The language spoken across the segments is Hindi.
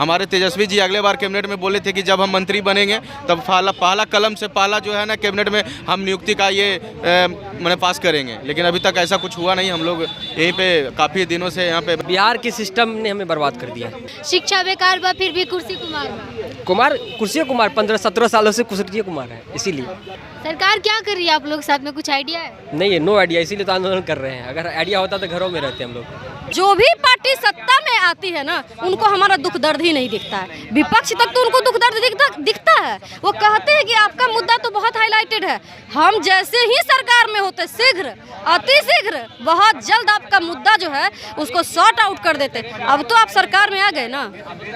हमारे तेजस्वी जी अगले बार कैबिनेट में बोले थे कि जब हम मंत्री बनेंगे तब पहला कलम से पहला जो है ना कैबिनेट में हम नियुक्ति का ये मैंने पास करेंगे, लेकिन अभी तक ऐसा कुछ हुआ नहीं। हम लोग यहीं पे काफ़ी दिनों से यहाँ पे बिहार के सिस्टम ने हमें बर्बाद कर दिया। शिक्षा बेकार बा फिर भी कुर्सी कुमार 15-17 सालों से कुर्सी कुमार है, इसीलिए। सरकार क्या कर रही है आप लोग साथ में, कुछ आइडिया है? नहीं है, नो आइडिया, इसीलिए तो आंदोलन कर रहे हैं। अगर आइडिया होता तो घरों में रहते हम लोग। जो भी पार्टी सत्ता में आती है ना, उनको हमारा दुख दर्द ही नहीं दिखता है। विपक्ष तक तो उनको दुख दर्द दिखता है। वो कहते हैं कि आपका मुद्दा तो बहुत हाईलाइटेड है। हम जैसे ही सरकार में होते शीघ्र अति शीघ्र बहुत जल्द आपका मुद्दा जो है उसको सॉर्ट आउट कर देते। अब तो आप सरकार में आ गए ना,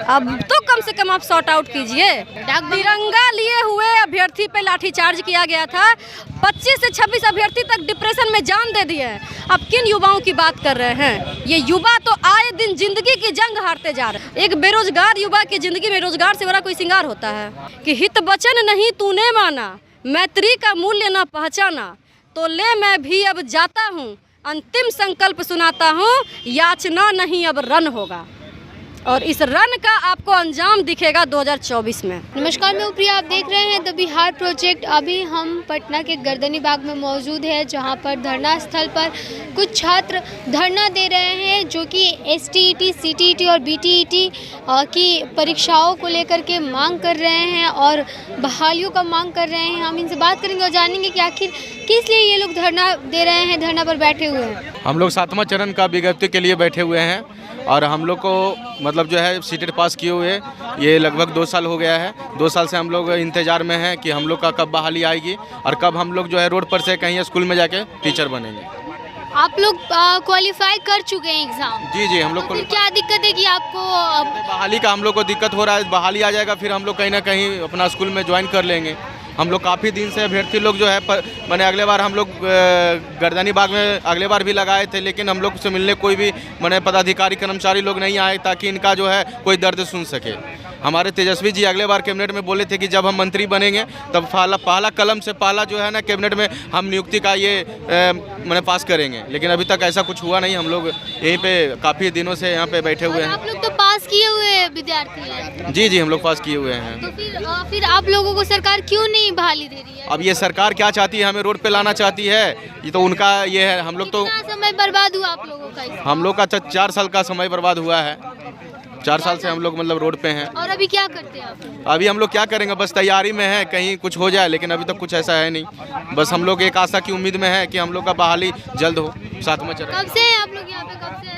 अब तो कम से कम आप सॉर्ट आउट कीजिए। तिरंगा लिए हुए अभ्यर्थी पे लाठीचार्ज किया गया था, 25 से 26 अभ्यर्थी तक डिप्रेशन में जान दे दिए हैं। अब किन युवाओं की बात कर रहे हैं? ये युवा तो आए दिन जिंदगी की जंग हारते जा रहे हैं। एक बेरोजगार युवा की जिंदगी में रोजगार से बड़ा कोई सिंगार होता है कि हित वचन नहीं तूने माना, मैत्री का मूल्य न पहचाना, तो ले मैं भी अब जाता हूँ, अंतिम संकल्प सुनाता हूँ, याचना नहीं अब रन होगा। और इस रन का आपको अंजाम दिखेगा 2024 में। नमस्कार, मैं प्रिया, आप देख रहे हैं द बिहार प्रोजेक्ट। अभी हम पटना के गर्दनी बाग में मौजूद है, जहां पर धरना स्थल पर कुछ छात्र धरना दे रहे हैं जो कि STET, CTET और BTET की परीक्षाओं को लेकर के मांग कर रहे हैं और बहालियों का मांग कर रहे हैं। हम इनसे बात करेंगे और जानेंगे कि आखिर किस लिए ये लोग धरना दे रहे हैं, धरना पर बैठे हुए हैं। हम लोग 7वां चरण का विज्ञप्ति के लिए बैठे हुए हैं और हम लोग को मतलब जो है सीटेट पास किए हुए ये लगभग 2 साल हो गया है। 2 साल से हम लोग इंतज़ार में हैं कि हम लोग का कब बहाली आएगी और कब हम लोग जो है रोड पर से कहीं स्कूल में जाके टीचर बनेंगे। आप लोग क्वालिफाई कर चुके हैं एग्जाम? जी, हम लोग को क्या दिक्कत है कि आपको बहाली का हम लोग को दिक्कत हो रहा है। बहाली आ जाएगा फिर हम लोग कहीं ना कहीं अपना स्कूल में ज्वाइन कर लेंगे। हम लोग काफ़ी दिन से अभ्यर्थी लोग जो है मैंने अगले बार हम लोग गर्दनी बाग में अगले बार भी लगाए थे, लेकिन हम लोग से मिलने कोई भी मैंने पदाधिकारी कर्मचारी लोग नहीं आए ताकि इनका जो है कोई दर्द सुन सके। हमारे तेजस्वी जी अगले बार कैबिनेट में बोले थे कि जब हम मंत्री बनेंगे तब पहला कलम से पहला जो है ना कैबिनेट में हम नियुक्ति का ये मैंने पास करेंगे, लेकिन अभी तक ऐसा कुछ हुआ नहीं। हम लोग यहीं पे काफ़ी दिनों से यहाँ पे बैठे हुए हैं। आप लोग तो पास किए हुए विद्यार्थी हैं? जी, हम लोग पास किए हुए हैं। तो फिर आप लोगों को सरकार क्यों नहीं बहाली दे रही है? अब ये सरकार क्या चाहती है, हमें रोड पे लाना चाहती है, ये तो उनका ये है। हम लोग तो समय बर्बाद हुआ आप लोगों का? हम लोग का 4 साल का समय बर्बाद हुआ है। 4 साल से हम लोग मतलब रोड पे हैं। और अभी क्या करते हैं आप? अभी हम लोग क्या करेंगे, बस तैयारी में है कहीं कुछ हो जाए, लेकिन अभी तक कुछ ऐसा है नहीं। बस हम लोग एक आशा की उम्मीद में है कि हम लोग का बहाली जल्द हो। 7वां चरण। कब से हैं आप लोग यहाँ पे, कब से हैं?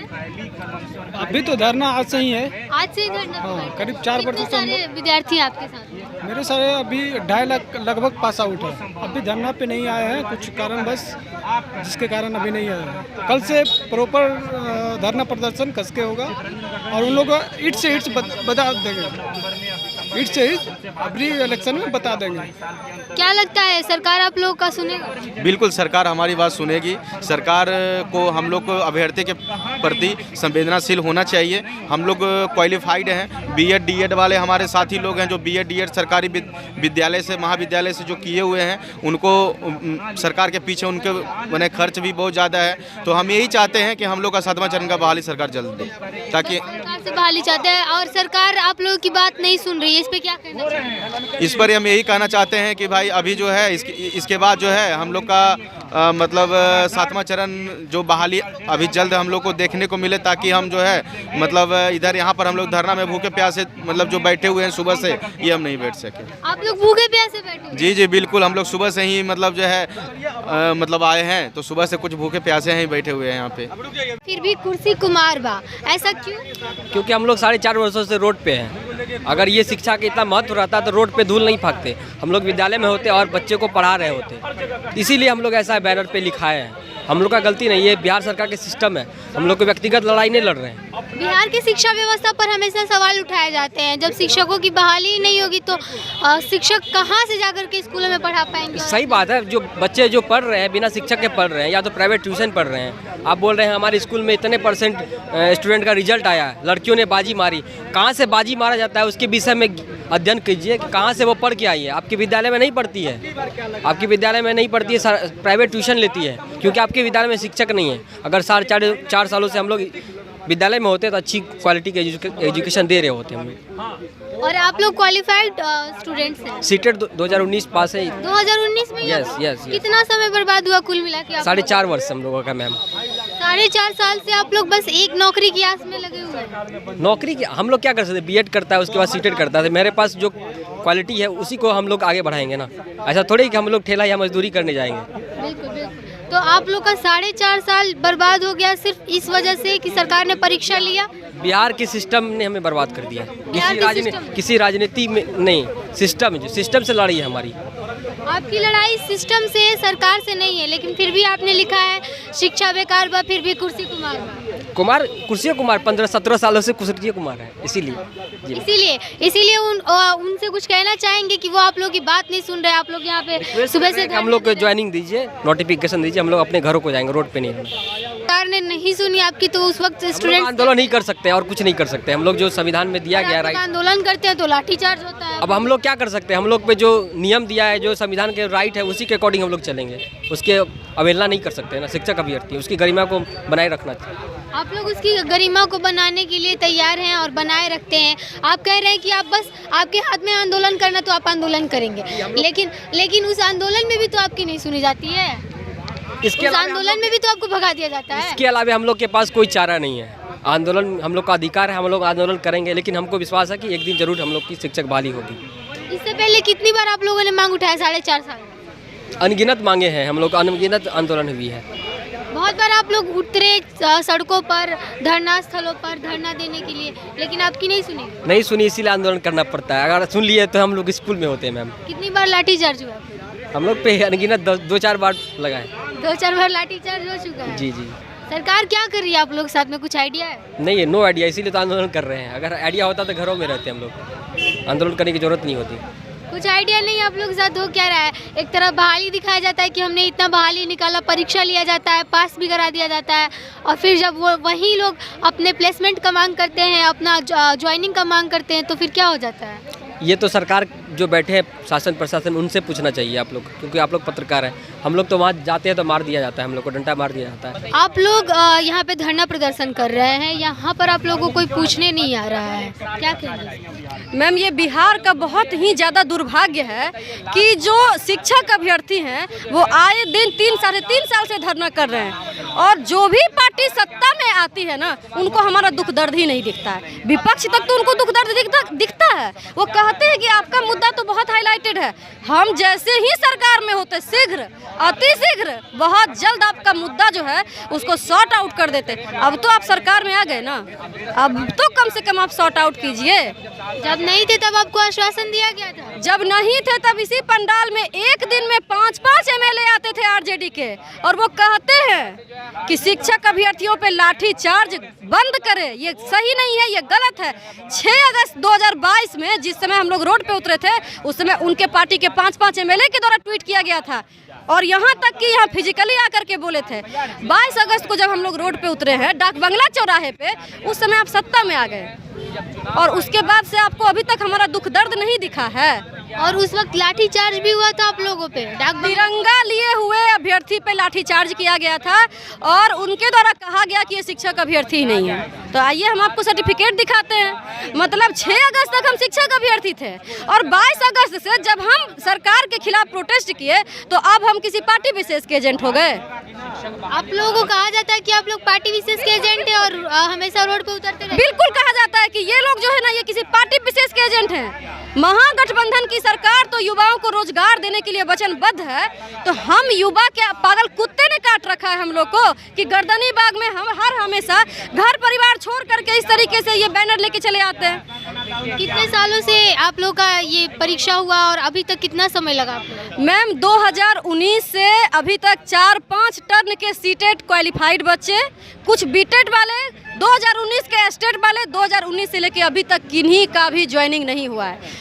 अभी तो धरना आज से ही है। आज से ही धरना? हाँ, करीब 4 कितने सारे विद्यार्थी हैं आपके साथ? मेरे सारे अभी 2.5 लाख लगभग पास आउट है। अभी धरना पे नहीं आए हैं, कुछ कारण बस जिसके कारण अभी नहीं आए हैं। कल से प्रॉपर धरना प्रदर्शन कस के होगा और उन लोग ईट से ईट बता देंगे, ईट से ईट अभी इलेक्शन में बता देंगे। क्या लगता है सरकार आप लोगों का सुनेगा? बिल्कुल सरकार हमारी बात सुनेगी। सरकार को हम लोग को अभ्यर्थी के प्रति संवेदनाशील होना चाहिए। हम लोग क्वालिफाइड हैं, BEd DEd वाले हमारे साथी लोग हैं जो BEd DEd सरकारी विद्यालय से महाविद्यालय से जो किए हुए हैं, उनको सरकार के पीछे उनके मैंने खर्च भी बहुत ज़्यादा है। तो हम यही चाहते हैं कि हम लोग का 7वां चरण का बहाली सरकार जल्द दे, ताकि सरकार से बहाली चाहते हैं और सरकार आप लोगों की बात नहीं सुन रही है। इस पे क्या कहना चाहिए? इस पर हम यही कहना चाहते हैं कि भाई अभी जो है इसके बाद जो है हम लोग का मतलब 7वां चरण जो बहाली अभी जल्द हम लोग को देखने को मिले, ताकि हम जो है मतलब इधर यहाँ पर हम लोग धरना में भूखे प्यासे मतलब जो बैठे हुए हैं सुबह से, ये हम नहीं बैठ सके। आप लोग भूखे प्यासे बैठे? जी, बिल्कुल। हम लोग सुबह से ही मतलब जो है मतलब आए हैं, तो सुबह से कुछ भूखे प्यासे हैं ही बैठे हुए हैं यहाँ पे। फिर भी कुर्सी कुमार बा, ऐसा क्यों? क्योंकि हम लोग 4.5 वर्षों से रोड पे हैं। अगर ये शिक्षा का इतना महत्व रहता तो रोड पे धूल नहीं फाकते, हम लोग विद्यालय में होते और बच्चे को पढ़ा रहे होते। इसीलिए हम लोग ऐसा बैनर पे लिखाए हैं। हम लोग का गलती नहीं है, बिहार सरकार के सिस्टम है। हम लोग को व्यक्तिगत लड़ाई नहीं लड़ रहे हैं। बिहार की शिक्षा व्यवस्था पर हमेशा सवाल उठाए जाते हैं। जब शिक्षकों की बहाली नहीं होगी तो शिक्षक कहाँ से जाकर के स्कूलों में पढ़ा पाएंगे? सही बात है, जो बच्चे जो पढ़ रहे हैं बिना शिक्षक के पढ़ रहे हैं या तो प्राइवेट ट्यूशन पढ़ रहे हैं। आप बोल रहे हैं हमारे स्कूल में इतने % स्टूडेंट का रिजल्ट आया, लड़कियों ने बाजी मारी। कहाँ से बाजी मारा जाता है उसके विषय में अध्ययन कीजिए कि कहाँ से वो पढ़ के आई है। आपके विद्यालय में नहीं पढ़ती है, आपके विद्यालय में नहीं पढ़ती है, प्राइवेट ट्यूशन लेती है, क्योंकि आपके विद्यालय में शिक्षक नहीं है। अगर 4.5 सालों से हम लोग विद्यालय में होते हैं तो अच्छी क्वालिटी के एजुकेशन दे रहे होते हैं हम लोग। और आप लोग क्वालिफाइड स्टूडेंट्स हैं? सीटेट 2019 पास है। 2019 में? Yes yes. कितना समय बर्बाद हुआ कुल मिला के? 4.5 वर्ष हम लोगों का मैम। 4.5 साल से आप लोग बस एक नौकरी की आस में लगे हुए हैं। नौकरी की हम लोग क्या कर सकते हैं, बीएड करता है उसके बाद सीटेट करता है। मेरे पास जो क्वालिटी है उसी को हम लोग आगे बढ़ाएंगे ना, ऐसा थोड़ी कि हम लोग ठेला या मजदूरी करने जाएंगे। बिल्कुल बिल्कुल। तो आप लोग का 4.5 साल बर्बाद हो गया सिर्फ इस वजह से कि सरकार ने परीक्षा लिया? बिहार के सिस्टम ने हमें बर्बाद कर दिया। किसी राजनीति में नहीं, सिस्टम से लड़ी है हमारी। आपकी लड़ाई सिस्टम से, सरकार से नहीं है, लेकिन फिर भी आपने लिखा है शिक्षा बेकार बा फिर भी कुर्सी कुमार। कुर्सी कुमार 15-17 सालों से कुर्सी कुमार है, इसीलिए उनसे कुछ कहना चाहेंगे कि वो आप लोग की बात नहीं सुन रहे। आप लोग यहाँ पे सुबह से हम लोग को ज्वाइनिंग दीजिए, नोटिफिकेशन दीजिए, हम लोग अपने घरों को जाएंगे, रोड पे नहीं। सरकार ने नहीं सुनी आपकी तो उस वक्त स्टूडेंट आंदोलन नहीं कर सकते और कुछ नहीं कर सकते। हम लोग जो संविधान में दिया गया राइट, आंदोलन करते हैं तो लाठीचार्ज होता है। अब हम लोग क्या कर सकते हैं, हम लोग पे जो नियम दिया है, जो संविधान के राइट है उसी के अकॉर्डिंग हम लोग चलेंगे, उसके अवहेलना नहीं कर सकते ना। शिक्षक अभ्यर्थी उसकी गरिमा को बनाए रखना चाहिए। आप लोग उसकी गरिमा को बनाने के लिए तैयार हैं और बनाए रखते हैं। आप कह रहे हैं कि आप बस आपके हाथ में आंदोलन करना तो आप आंदोलन करेंगे, लेकिन उस आंदोलन में भी तो आपकी नहीं सुनी जाती है। इसके आंदोलन में भी तो आपको भगा दिया जाता है। इसके अलावा हम लोग के पास कोई चारा नहीं है। आंदोलन हम लोग का अधिकार है, हम लोग आंदोलन करेंगे, लेकिन हमको विश्वास है कि एक दिन जरूर हम लोग की शिक्षक बहाली होगी। इससे पहले कितनी बार आप लोगों ने मांग उठाया? 4.5 साल अनगिनत मांगे हैं हम लोग, अनगिनत आंदोलन हुई है। बहुत बार आप लोग उतरे सड़कों पर, धरना स्थलों पर धरना देने के लिए, लेकिन आपकी नहीं सुनी, इसीलिए आंदोलन करना पड़ता है। अगर सुन लिए तो हम लोग स्कूल में होते हैं मैम। कितनी बार लाठीचार्ज हुआ? हम लोग पे अनगिनत 2-4 बार लगा है। 2-4 बार लाठीचार्ज हो चुका है? जी। सरकार क्या कर रही है आप लोग साथ में, कुछ आइडिया है? नहीं है, नो आइडिया, इसीलिए तो आंदोलन कर रहे हैं। अगर आइडिया होता तो घरों में रहते हम लोग, आंदोलन करने की जरूरत नहीं होती। कुछ आइडिया नहीं आप लोग साथ हो क्या रहा है? एक तरफ बहाली दिखाया जाता है कि हमने इतना बहाली निकाला, परीक्षा लिया जाता है, पास भी करा दिया जाता है, और फिर जब वही लोग अपने प्लेसमेंट का मांग करते हैं, अपना ज्वाइनिंग का मांग करते हैं, तो फिर क्या हो जाता है? ये तो सरकार जो बैठे हैं, शासन प्रशासन, उनसे पूछना चाहिए आप लोग, क्योंकि आप लोग पत्रकार हैं। हम लोग तो वहाँ जाते हैं तो मार दिया जाता है, हम लोग को डंडा मार दिया जाता है। आप लोग यहाँ पे धरना प्रदर्शन कर रहे हैं, यहाँ पर आप लोगों को कोई पूछने नहीं आ रहा है, क्या कहेंगे? मैम, ये बिहार का बहुत ही ज़्यादा दुर्भाग्य है कि जो शिक्षक अभ्यर्थी हैं वो आए दिन 3-3.5 साल से धरना कर रहे हैं, और जो भी पार्टी सत्ता में आती है ना, उनको हमारा दुख दर्द ही नहीं दिखता है। विपक्ष तक तो उनको दुख दर्द दिखता है। वो कहते हैं कि आपका मुद्दा तो बहुत हाईलाइटेड है, हम जैसे ही सरकार में होते शीघ्र, अति शीघ्र, बहुत जल्द आपका मुद्दा जो है उसको सॉर्ट आउट कर देते। अब तो आप सरकार में आ गए ना, अब तो कम से कम आप सॉर्ट आउट कीजिए। जब नहीं थे तब आपको आश्वासन दिया गया था? जब नहीं थे तब इसी पंडाल में एक दिन में 5-5 MLA आते थे आरजेडी के, और वो कहते हैं कि शिक्षक अभ्यर्थियों पे लाठी चार्ज बंद करे। ये सही नहीं है, ये गलत है। 6 अगस्त 2022 में जिस समय हम लोग रोड पे उतरे थे, उस समय उनके पार्टी के 5-5 MLA के द्वारा ट्वीट किया गया था, और यहाँ तक कि यहाँ फिजिकली आकर के बोले थे। 22 अगस्त को जब हम लोग रोड पे उतरे हैं डाक बंगला चौराहे पे, उस समय आप सत्ता में आ गए, और उसके बाद से आपको अभी तक हमारा दुख दर्द नहीं दिखा है। और उस वक्त लाठीचार्ज भी हुआ था आप लोगों पे? तिरंगा लिए हुए अभ्यर्थी पे लाठीचार्ज किया गया था, और उनके द्वारा कहा गया कि ये शिक्षक अभ्यर्थी नहीं है। तो आइए हम आपको सर्टिफिकेट दिखाते हैं। मतलब 6 अगस्त तक हम शिक्षक अभ्यर्थी थे, और 22 अगस्त से जब हम सरकार के खिलाफ प्रोटेस्ट किए तो अब हम किसी पार्टी विशेष के एजेंट हो गए। आप लोगों को कहा जाता है कि आप लोग पार्टी विशेष के एजेंट हैं और हमेशा रोड पे उतरते रहते हैं। बिल्कुल कहा जाता है कि ये लोग जो है ना, ये किसी पार्टी विशेष के एजेंट हैं। महागठबंधन की सरकार तो युवाओं को रोजगार देने के लिए वचनबद्ध है, तो हम युवा के पागल कुत्ते ने काट रखा है हम लोग को कि गर्दनी बाग में हम हमेशा घर परिवार छोड़ करके इस तरीके से ये बैनर लेके चले आते हैं। कितने सालों से आप लोग का ये परीक्षा हुआ और अभी तक कितना समय लगा? मैम 2019 से अभी तक 4-5 टर्न के सीटेट क्वालिफाइड बच्चे, कुछ बीटेट वाले, 2019 के स्टेट वाले, 2019 से लेके अभी तक किन्हीं का भी ज्वाइनिंग नहीं हुआ है।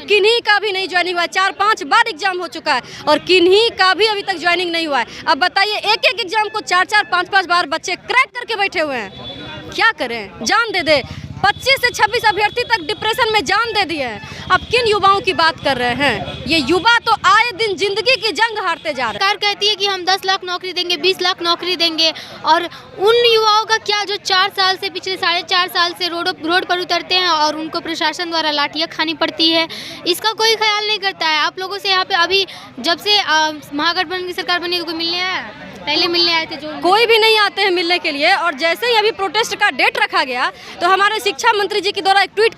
किन्हीं का भी नहीं ज्वाइनिंग हुआ है। 4-5 बार एग्जाम हो चुका है और किन्हीं का भी अभी तक ज्वाइनिंग नहीं हुआ है। अब बताइए, एक एग्जाम को 4-4, 5-5 बार बच्चे क्रैक करके बैठे हुए हैं, क्या करें? जान दे 25 से 26 अभ्यर्थी तक डिप्रेशन में जान दे दिए हैं। अब किन युवाओं की बात कर रहे हैं? ये युवा तो आए दिन जिंदगी की जंग हारते जा रहे हैं। सरकार कहती है कि हम 10 लाख नौकरी देंगे, 20 लाख नौकरी देंगे, और उन युवाओं का क्या जो 4 साल से, पिछले 4.5 साल से रोड पर उतरते हैं और उनको प्रशासन द्वारा लाठियाँ खानी पड़ती है, इसका कोई ख्याल नहीं करता है। आप लोगों से यहाँ पे अभी जब से महागठबंधन की सरकार बनी तो कोई मिलने आया? पहले मिलने आए थे जो? कोई भी नहीं आते हैं मिलने के लिए। और जैसे ही अभी प्रोटेस्ट का डेट रखा गया तो हमारे शिक्षा मंत्री जी के द्वारा एक ट्वीट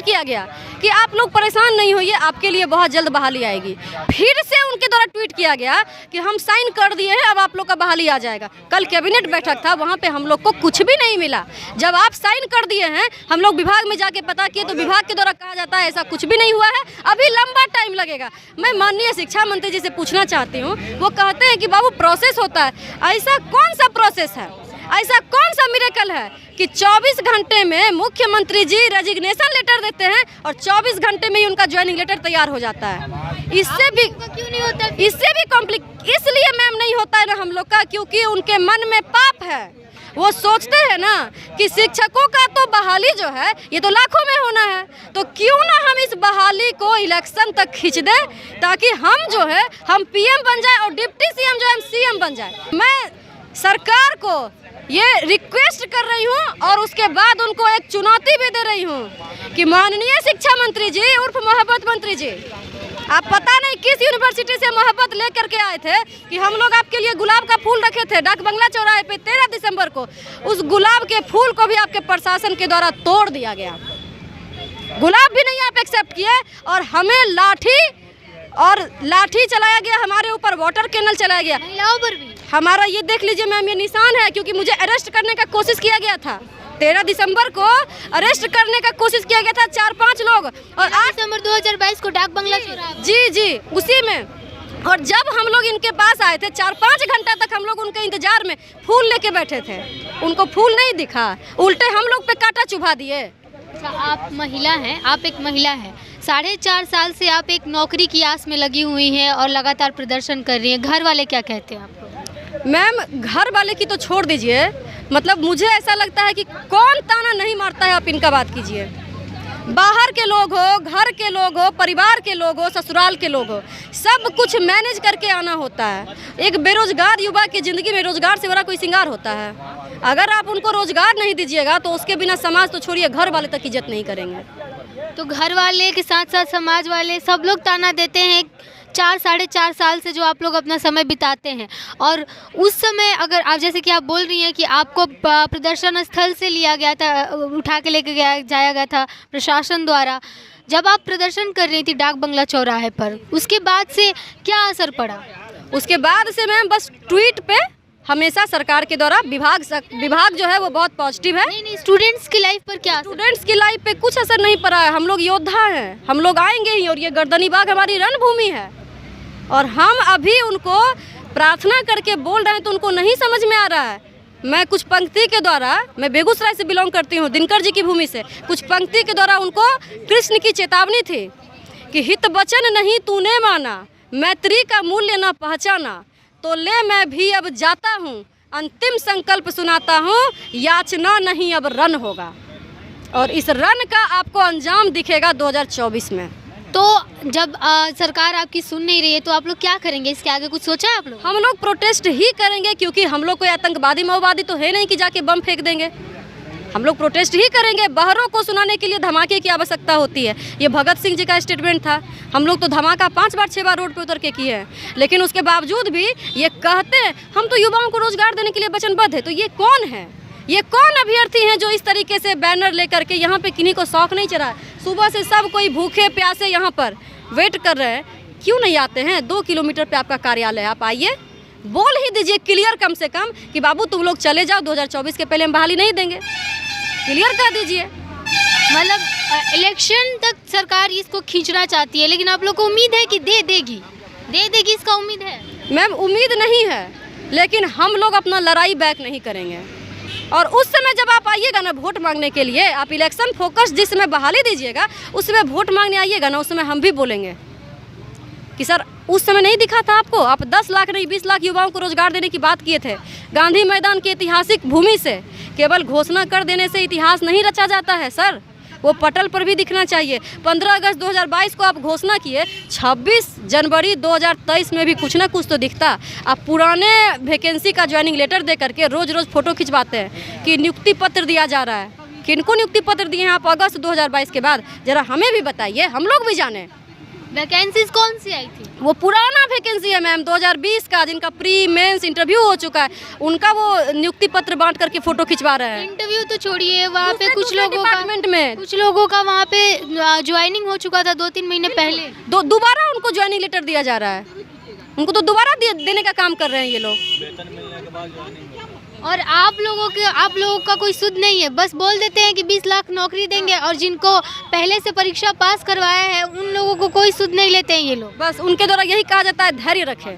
किया गया कि आप लोग परेशान नहीं होइए, आपके लिए बहुत जल्द बहाली आएगी। फिर से उनके द्वारा ट्वीट किया गया कि हम साइन कर दिए हैं, अब आप लोग का बहाली आ जाएगा। कल कैबिनेट बैठक था, वहाँ पे हम लोग को कुछ भी नहीं मिला। जब आप साइन कर दिए हैं, हम लोग विभाग में जाके पता किए तो विभाग के द्वारा कहा जाता है ऐसा कुछ भी नहीं हुआ है, अभी लंबा टाइम लगेगा। मैं माननीय शिक्षा मंत्री जी से पूछना चाहती हूँ, वो कहते हैं कि बाबू प्रोसेस होता है, ऐसा कौन सा प्रोसेस है, ऐसा कौन सा मिरेकल है कि 24 घंटे में मुख्यमंत्री जी रेजिग्नेशन लेटर देते हैं और 24 घंटे में ही उनका ज्वाइनिंग लेटर तैयार हो जाता है? इससे भी क्यों नहीं होता? इससे भी इसलिए मैम नहीं होता है ना हम लोग का, क्योंकि उनके मन में पाप है। वो सोचते हैं ना कि शिक्षकों का तो बहाली जो है ये तो लाखों में होना है, तो क्यों ना हम इस बहाली को इलेक्शन तक खींच दें, ताकि हम जो है हम पीएम बन जाए और डिप्टी सीएम जो है सीएम बन जाए। मैं सरकार को ये रिक्वेस्ट कर रही हूँ और उसके बाद उनको एक चुनौती भी दे रही हूँ कि माननीय शिक्षा मंत्री जी उर्फ मोहब्बत मंत्री जी, आप पता नहीं किस यूनिवर्सिटी से मोहब्बत लेकर के आए थे कि हम लोग आपके लिए गुलाब का फूल रखे थे डाक बंगला चौराहे पे 13 दिसंबर को। उस गुलाब के फूल को भी आपके प्रशासन के द्वारा तोड़ दिया गया, गुलाब भी नहीं आप एक्सेप्ट किए, और हमें लाठी चलाया गया, हमारे ऊपर वाटर कैनल चलाया गया, महिलाओं पर भी। हमारा ये देख लीजिए मैम, ये निशान है, क्योंकि मुझे अरेस्ट करने का कोशिश किया गया था। 13 दिसंबर को अरेस्ट करने का कोशिश किया गया था 4-5 लोग, और 8 दिसंबर 2022 को डाक बंगला चौराहा। जी उसी में। और जब हम लोग इनके पास आए थे 4-5 घंटा तक हम लोग उनके इंतजार में फूल लेके बैठे थे, उनको फूल नहीं दिखा, उल्टे हम लोग पे कांटा चुभा दिए। अच्छा, आप महिला हैं, आप एक महिला हैं, 4.5 साल से आप एक नौकरी की आस में लगी हुई हैं और लगातार प्रदर्शन कर रही हैं, घर वाले क्या कहते हैं आपको? मैम घर वाले की तो छोड़ दीजिए, मतलब मुझे ऐसा लगता है कि कौन ताना नहीं मारता है, आप इनका बात कीजिए। बाहर के लोग हो, घर के लोग हो, परिवार के लोग हो, ससुराल के लोग हो, सब कुछ मैनेज करके आना होता है। एक बेरोजगार युवा की ज़िंदगी में रोजगार से बड़ा कोई श्रृंगार होता है। अगर आप उनको रोजगार नहीं दीजिएगा तो उसके बिना समाज तो छोड़िए, घर वाले तक इज्जत नहीं करेंगे। तो घर वाले के साथ साथ समाज वाले सब लोग ताना देते हैं 4-4.5 साल से जो आप लोग अपना समय बिताते हैं, और उस समय अगर आप जैसे कि आप बोल रही हैं कि आपको प्रदर्शन स्थल से लिया गया था, उठा के लेके जाया गया था प्रशासन द्वारा, जब आप प्रदर्शन कर रही थी डाक बंगला चौराहे पर, उसके बाद से क्या असर पड़ा? उसके बाद से मैम बस ट्वीट पे हमेशा सरकार के द्वारा विभाग जो है वो बहुत पॉजिटिव है। नहीं, स्टूडेंट्स की लाइफ पर क्या? स्टूडेंट्स की लाइफ पे कुछ असर नहीं पड़ा है। हम लोग योद्धा हैं, हम लोग आएंगे ही, और ये गर्दनी बाग हमारी रणभूमि है, और हम अभी उनको प्रार्थना करके बोल रहे हैं तो उनको नहीं समझ में आ रहा है। मैं कुछ पंक्ति के द्वारा, मैं बेगूसराय से बिलोंग करती हूँ, दिनकर जी की भूमि से, कुछ पंक्ति के द्वारा उनको कृष्ण की चेतावनी थी कि हित वचन नहीं तूने माना, मैत्री का मूल्य न पहचाना, तो ले मैं भी अब जाता हूँ, अंतिम संकल्प सुनाता हूँ, याचना नहीं अब रन होगा। और इस रन का आपको अंजाम दिखेगा 2024 में। तो जब सरकार आपकी सुन नहीं रही है तो आप लोग क्या करेंगे? इसके आगे कुछ सोचा है आप लोग? हम लोग प्रोटेस्ट ही करेंगे, क्योंकि हम लोग कोई आतंकवादी माओवादी तो है नहीं कि जाके बम फेंक देंगे। हम लोग प्रोटेस्ट ही करेंगे। बहरों को सुनाने के लिए धमाके की आवश्यकता होती है। ये भगत सिंह जी का स्टेटमेंट था। हम लोग तो धमाका 5 बार 6 बार रोड पे उतर के किए हैं, लेकिन उसके बावजूद भी ये कहते हैं हम तो युवाओं को रोजगार देने के लिए वचनबद्ध है। तो ये कौन है? ये कौन अभ्यर्थी हैं जो इस तरीके से बैनर लेकर के यहाँ पे किन्हीं को शौक नहीं चढ़ा? सुबह से सब कोई भूखे प्यासे यहाँ पर वेट कर रहे हैं, क्यों नहीं आते हैं? 2 किलोमीटर पे आपका कार्यालय, आप आइए, बोल ही दीजिए क्लियर कम से कम कि बाबू तुम लोग चले जाओ, 2024 के पहले हम बहाली नहीं देंगे, क्लियर कर दीजिए। मतलब इलेक्शन तक सरकार इसको खींचना चाहती है, लेकिन आप लोग को उम्मीद है कि दे देगी, इसका उम्मीद है? मैम उम्मीद नहीं है, लेकिन हम लोग अपना लड़ाई बैक नहीं करेंगे। और उस समय जब आप आइएगा ना वोट मांगने के लिए, आप इलेक्शन फोकस जिस समय बहाली दीजिएगा उस समय वोट मांगने आइएगा ना, उस समय हम भी बोलेंगे कि सर उस समय नहीं दिखा था आपको, आप 10 लाख नहीं 20 लाख युवाओं को रोजगार देने की बात किए थे। गांधी मैदान की ऐतिहासिक भूमि से केवल घोषणा कर देने से इतिहास नहीं रचा जाता है सर। वो पटल पर भी दिखना चाहिए। 15 अगस्त 2022 को आप घोषणा किए, 26 जनवरी 2023 में भी कुछ ना कुछ तो दिखता। आप पुराने वैकेंसी का ज्वाइनिंग लेटर दे करके रोज़ रोज़ फ़ोटो खिंचवाते हैं कि नियुक्ति पत्र दिया जा रहा है। किनको नियुक्ति पत्र दिए हैं आप अगस्त 2022 के बाद? ज़रा हमें भी बताइए, हम लोग भी जाने। वैकेंसीज कौन सी आई थी? वो पुराना वैकेंसी है मैम, 2020 का, जिनका प्री मेंस इंटरव्यू हो चुका है, उनका वो नियुक्ति पत्र बांट करके फोटो खिंचवा रहे हैं। इंटरव्यू तो छोड़िए, वहाँ पे कुछ लोगों का वहाँ पे ज्वाइनिंग हो चुका था 2-3 महीने पहले। दोबारा उनको ज्वाइनिंग लेटर दिया जा रहा है। उनको तो दोबारा देने का काम कर रहे हैं ये लोग। और आप लोगों का कोई सुध नहीं है, बस बोल देते हैं कि 20 लाख नौकरी देंगे, और जिनको पहले से परीक्षा पास करवाया है उन लोगों को कोई सुध नहीं लेते हैं ये लोग। बस उनके द्वारा यही कहा जाता है, धैर्य रखें।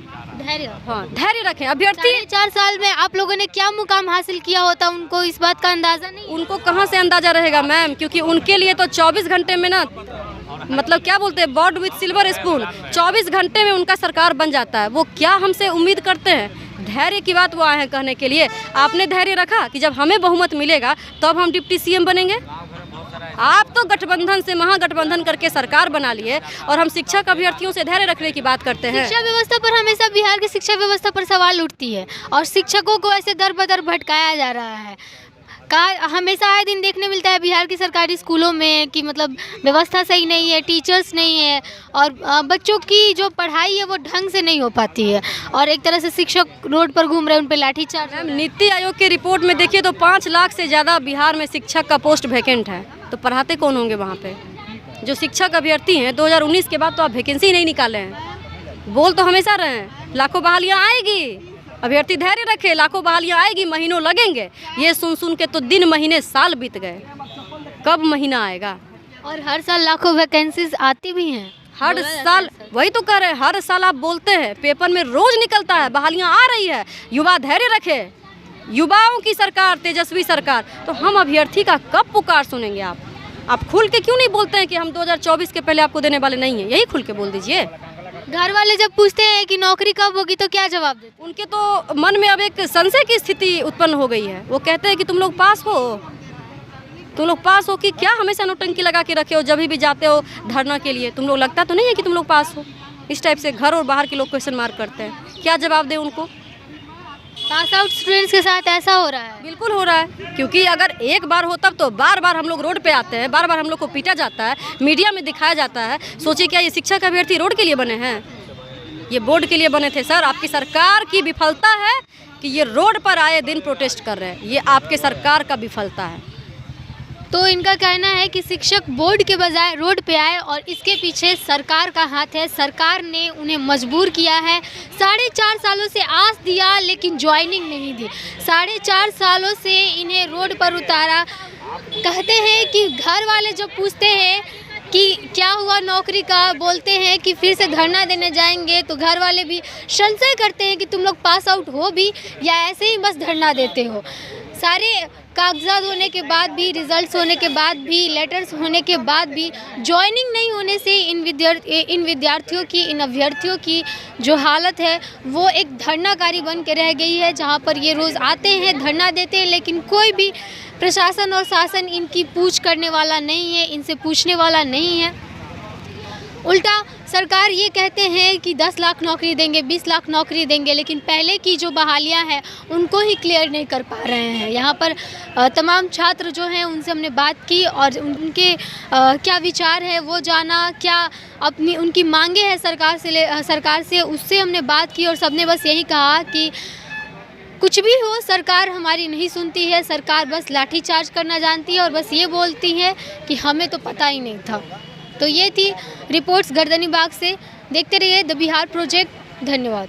हाँ, धैर्य रखें। अभ्यर्थी 4 साल में आप लोगों ने क्या मुकाम हासिल किया होता, उनको इस बात का अंदाजा नहीं। उनको कहाँ से अंदाजा रहेगा मैम, क्योंकि उनके लिए तो 24 घंटे में ना, मतलब क्या बोलते हैं, बॉर्ड विथ सिल्वर स्पून, 24 घंटे में उनका सरकार बन जाता है। वो क्या हमसे उम्मीद करते हैं? धैर्य की बात वो आए हैं कहने के लिए। आपने धैर्य रखा कि जब हमें बहुमत मिलेगा तब हम डिप्टी सीएम बनेंगे। आप तो गठबंधन से महागठबंधन करके सरकार बना लिए, और हम शिक्षक अभ्यर्थियों से धैर्य रखने की बात करते हैं। शिक्षा व्यवस्था पर हमेशा बिहार की शिक्षा व्यवस्था पर सवाल उठती है, और शिक्षकों को ऐसे दर बदर भटकाया जा रहा है। हमेशा आए दिन देखने मिलता है बिहार की सरकारी स्कूलों में कि मतलब व्यवस्था सही नहीं है, टीचर्स नहीं है, और बच्चों की जो पढ़ाई है वो ढंग से नहीं हो पाती है, और एक तरह से शिक्षक रोड पर घूम रहे हैं, उन पर लाठीचार्ज। नीति आयोग की रिपोर्ट में देखिए तो 5 लाख से ज़्यादा बिहार में शिक्षक का पोस्ट वैकेंट है। तो पढ़ाते कौन होंगे वहाँ पे? जो शिक्षक अभ्यर्थी हैं 2019 के बाद तो आप वैकेंसी नहीं निकाले हैं। बोल तो हमेशा रहे हैं लाखों बहालियाँ आएगी, अभ्यर्थी धैर्य रखे, लाखों बहालियाँ आएगी, महीनों लगेंगे। ये सुन के तो दिन महीने साल बीत गए, कब महीना आएगा? और हर साल लाखों वैकेंसीज आती भी हैं हर साल। वही तो कह रहे हैं, हर साल आप बोलते हैं, पेपर में रोज निकलता है, बहालियाँ आ रही है। युवा धैर्य रखे, युवाओं की सरकार, तेजस्वी सरकार। तो हम अभ्यर्थी का कब पुकार सुनेंगे? आप खुल के क्यों नहीं बोलते हैं कि हम 2024 के पहले आपको देने वाले नहीं हैं? यही खुल के बोल दीजिए। घर वाले जब पूछते हैं कि नौकरी कब होगी तो क्या जवाब देते? उनके तो मन में अब एक संशय की स्थिति उत्पन्न हो गई है। वो कहते हैं कि तुम लोग पास हो, तुम लोग पास हो कि क्या हमेशा नोटंकी लगा के रखे हो? जब भी जाते हो धरना के लिए तुम लोग, लगता तो नहीं है कि तुम लोग पास हो? इस टाइप से घर और बाहर के लोग क्वेश्चन मार्क करते हैं। क्या जवाब दें उनको? पास आउट स्टूडेंट्स के साथ ऐसा हो रहा है? बिल्कुल हो रहा है, क्योंकि अगर एक बार हो तब तो बार बार हम लोग रोड पे आते हैं, बार बार हम लोग को पीटा जाता है, मीडिया में दिखाया जाता है। सोचिए क्या ये शिक्षक अभ्यर्थी रोड के लिए बने हैं? ये बोर्ड के लिए बने थे सर। आपकी सरकार की विफलता है कि ये रोड पर आए दिन प्रोटेस्ट कर रहे हैं, ये आपके सरकार का विफलता है। तो इनका कहना है कि शिक्षक बोर्ड के बजाय रोड पे आए, और इसके पीछे सरकार का हाथ है। सरकार ने उन्हें मजबूर किया है। 4.5 सालों से आस दिया लेकिन ज्वाइनिंग नहीं दी। 4.5 सालों से इन्हें रोड पर उतारा। कहते हैं कि घर वाले जब पूछते हैं कि क्या हुआ नौकरी का, बोलते हैं कि फिर से धरना देने जाएंगे, तो घर वाले भी संशय करते हैं कि तुम लोग पास आउट हो भी या ऐसे ही बस धरना देते हो। सारे कागजात होने के बाद भी, रिजल्ट्स होने के बाद भी, लेटर्स होने के बाद भी ज्वाइनिंग नहीं होने से इन विद्यार्थियों की, इन अभ्यर्थियों की जो हालत है वो एक धरनाकारी बन के रह गई है, जहाँ पर ये रोज़ आते हैं, धरना देते हैं, लेकिन कोई भी प्रशासन और शासन इनकी पूछ करने वाला नहीं है, इनसे पूछने वाला नहीं है। उल्टा सरकार ये कहते हैं कि 10 लाख नौकरी देंगे, 20 लाख नौकरी देंगे, लेकिन पहले की जो बहालियां हैं उनको ही क्लियर नहीं कर पा रहे हैं। यहाँ पर तमाम छात्र जो हैं उनसे हमने बात की, और उनके क्या विचार है वो जाना, क्या अपनी उनकी मांगे हैं सरकार से उससे हमने बात की, और सबने बस यही कहा कि कुछ भी हो सरकार हमारी नहीं सुनती है, सरकार बस लाठीचार्ज करना जानती है, और बस ये बोलती है कि हमें तो पता ही नहीं था। तो ये थी रिपोर्ट्स गर्दनीबाग से। देखते रहिए द बिहार प्रोजेक्ट। धन्यवाद।